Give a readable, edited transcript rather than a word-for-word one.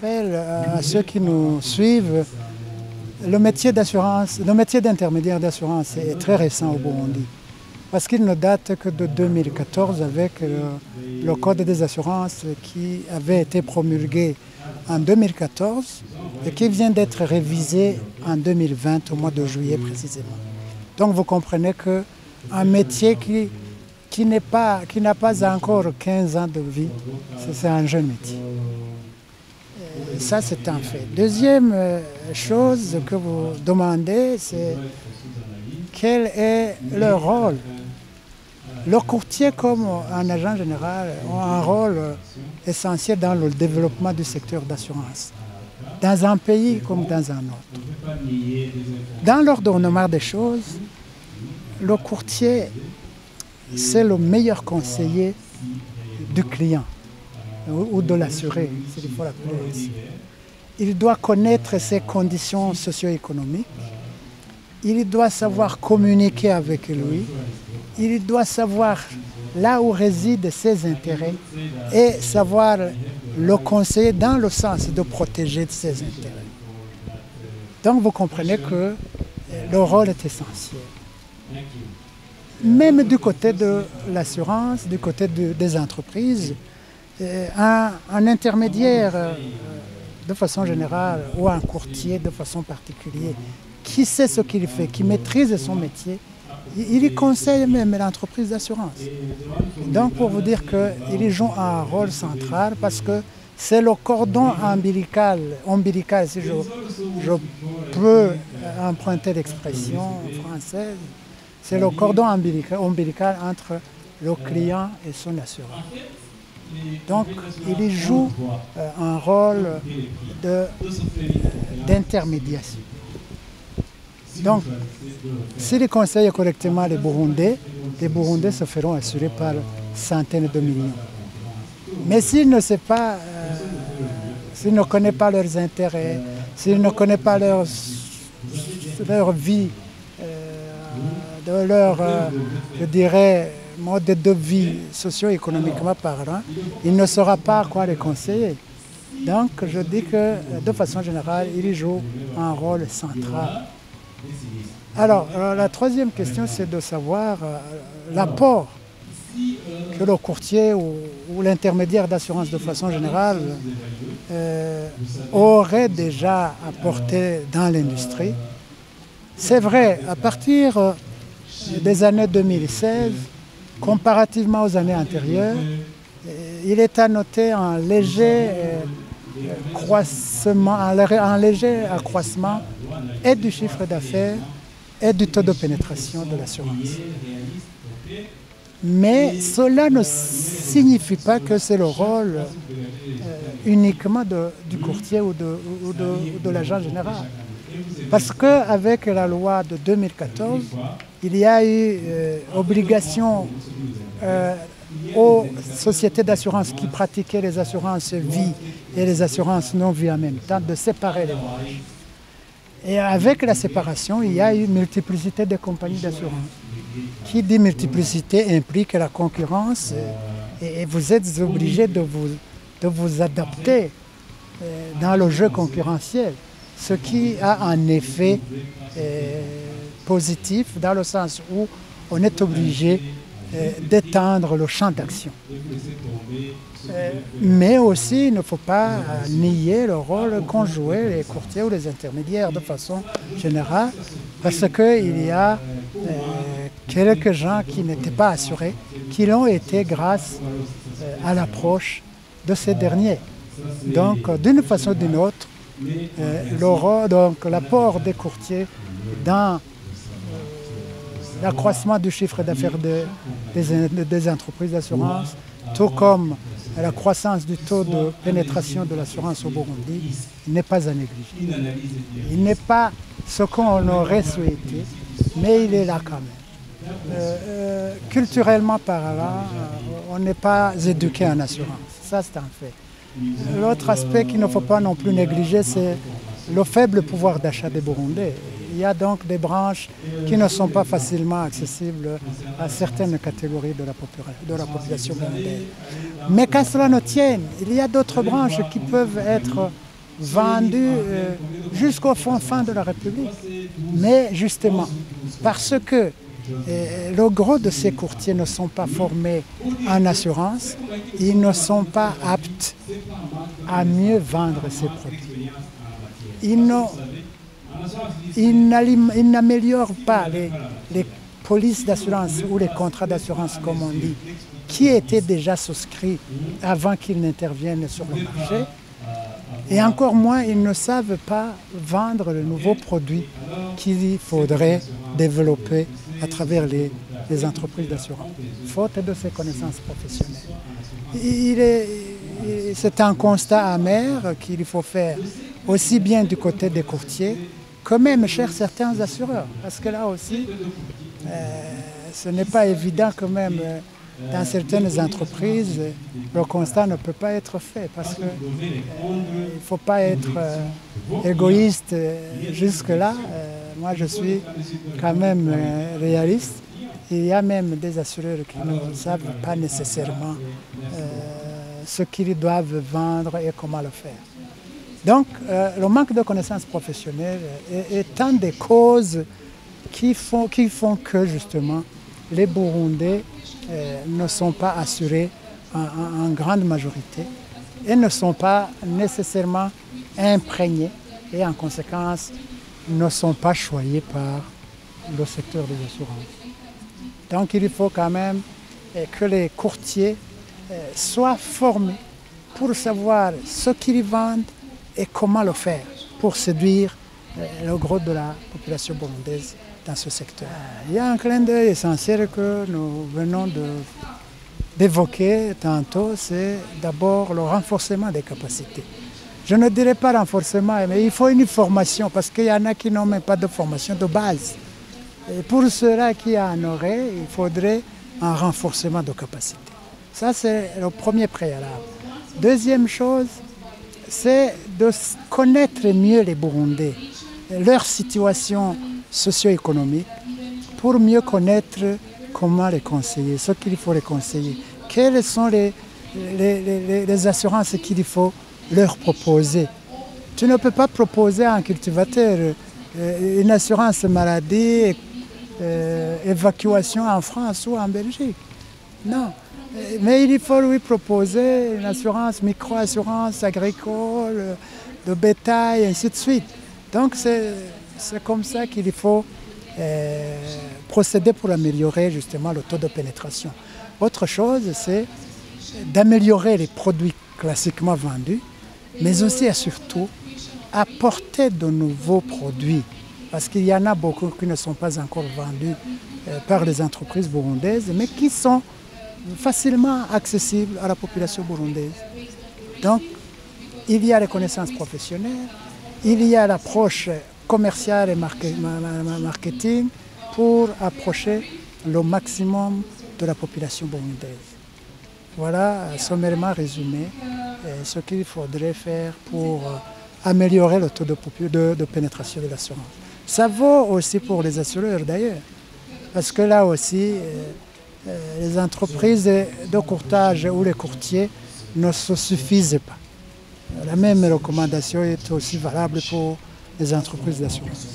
rappelle à ceux qui nous suivent, le métier d'assurance, le métier d'intermédiaire d'assurance est très récent au Burundi. Parce qu'il ne date que de 2014 avec le Code des assurances qui avait été promulgué en 2014 et qui vient d'être révisé en 2020, au mois de juillet précisément. Donc vous comprenez qu'un métier qui n'a pas encore 15 ans de vie, c'est un jeune métier. Et ça, c'est un fait. Deuxième chose que vous demandez, c'est quel est le rôle. Le courtier, comme un agent général, a un rôle essentiel dans le développement du secteur d'assurance, dans un pays comme dans un autre. Dans l'ordonnement des choses, le courtier, c'est le meilleur conseiller du client ou de l'assuré, s'il faut l'appeler ainsi. Il doit connaître ses conditions socio-économiques, il doit savoir communiquer avec lui, il doit savoir là où résident ses intérêts et savoir le conseiller dans le sens de protéger ses intérêts. Donc vous comprenez que le rôle est essentiel. Même du côté de l'assurance, du côté des entreprises, un intermédiaire de façon générale ou un courtier de façon particulière qui sait ce qu'il fait, qui maîtrise son métier, il conseille même l'entreprise d'assurance. Donc pour vous dire qu'il joue un rôle central parce que c'est le cordon ombilical si je peux emprunter l'expression française, c'est le cordon ombilical entre le client et son assureur. Donc il joue un rôle d'intermédiation. Donc, s'il conseille correctement les Burundais se feront assurer par centaines de millions. Mais s'il ne sait pas, s'il ne connaît pas leurs intérêts, s'il ne connaît pas leur vie, je dirais, mode de vie socio-économiquement parlant, il ne saura pas quoi les conseiller. Donc, je dis que, de façon générale, il joue un rôle central. Alors, la troisième question, c'est de savoir l'apport que le courtier ou l'intermédiaire d'assurance de façon générale aurait déjà apporté dans l'industrie. C'est vrai, à partir des années 2016, comparativement aux années antérieures, il est à noter un léger accroissement et du chiffre d'affaires et du taux de pénétration de l'assurance. Mais cela ne signifie pas que c'est le rôle uniquement du courtier ou de l'agent général. Parce qu'avec la loi de 2014, il y a eu obligation aux sociétés d'assurance qui pratiquaient les assurances vie et les assurances non-vie en même temps de séparer les branches. Et avec la séparation, il y a eu une multiplicité de compagnies d'assurance. Qui dit multiplicité implique la concurrence et vous êtes obligé de vous adapter dans le jeu concurrentiel. Ce qui a un effet positif dans le sens où on est obligé d'étendre le champ d'action. Mais aussi, il ne faut pas nier le rôle qu'ont joué les courtiers ou les intermédiaires de façon générale, parce qu'il y a quelques gens qui n'étaient pas assurés, qui l'ont été grâce à l'approche de ces derniers. Donc, d'une façon ou d'une autre, l'apport des courtiers dans l'accroissement du chiffre d'affaires des entreprises d'assurance, tout comme la croissance du taux de pénétration de l'assurance au Burundi, n'est pas à négliger. Il n'est pas ce qu'on aurait souhaité, mais il est là quand même. Culturellement parlant, on n'est pas éduqué en assurance, ça c'est un fait. L'autre aspect qu'il ne faut pas non plus négliger, c'est le faible pouvoir d'achat des Burundais. Il y a donc des branches qui ne sont pas facilement accessibles à certaines catégories de la population burundaise. Mais qu'à cela ne tienne, il y a d'autres branches qui peuvent être vendus jusqu'au fond de la République. Mais justement, parce que le gros de ces courtiers ne sont pas formés en assurance, ils ne sont pas aptes à mieux vendre ces produits. Ils n'améliorent pas les polices d'assurance ou les contrats d'assurance, comme on dit, qui étaient déjà souscrits avant qu'ils n'interviennent sur le marché. Et encore moins, ils ne savent pas vendre le nouveau produit qu'il faudrait développer à travers les entreprises d'assurance, faute de ces connaissances professionnelles. C'est un constat amer qu'il faut faire aussi bien du côté des courtiers que même chez certains assureurs. Parce que là aussi, ce n'est pas évident que même dans certaines entreprises, le constat ne peut pas être fait parce qu'il ne faut pas être égoïste jusque-là. Moi, je suis quand même réaliste. Il y a même des assureurs qui ne savent pas nécessairement ce qu'ils doivent vendre et comment le faire. Donc, le manque de connaissances professionnelles est une des causes qui font que, justement, les Burundais ne sont pas assurés en grande majorité et ne sont pas nécessairement imprégnés et, en conséquence, ne sont pas choyés par le secteur des assurances. Donc, il faut quand même que les courtiers soient formés pour savoir ce qu'ils vendent et comment le faire pour séduire le gros de la population burundaise dans ce secteur. Il y a un clin d'œil essentiel que nous venons d'évoquer tantôt, c'est d'abord le renforcement des capacités. Je ne dirais pas renforcement, mais il faut une formation parce qu'il y en a qui n'ont même pas de formation de base. Et pour ceux-là qui en auraient, il faudrait un renforcement de capacités. Ça, c'est le premier préalable. Deuxième chose, c'est de connaître mieux les Burundais, leur situation socio-économique, pour mieux connaître comment les conseiller, ce qu'il faut les conseiller, quelles sont les assurances qu'il faut leur proposer. Tu ne peux pas proposer à un cultivateur une assurance maladie, évacuation en France ou en Belgique. Non. Mais il faut lui proposer une assurance, micro-assurance agricole, de bétail, et ainsi de suite. Donc c'est comme ça qu'il faut procéder pour améliorer justement le taux de pénétration. Autre chose, c'est d'améliorer les produits classiquement vendus, mais aussi et surtout apporter de nouveaux produits. Parce qu'il y en a beaucoup qui ne sont pas encore vendus par les entreprises burundaises, mais qui sont facilement accessibles à la population burundaise. Donc, il y a les connaissances professionnelles, il y a l'approche commerciale et marketing pour approcher le maximum de la population burundaise. Voilà, sommairement résumé, ce qu'il faudrait faire pour améliorer le taux de pénétration de l'assurance. Ça vaut aussi pour les assureurs d'ailleurs, parce que là aussi, les entreprises de courtage ou les courtiers ne se suffisent pas. La même recommandation est aussi valable pour les entreprises d'assurance.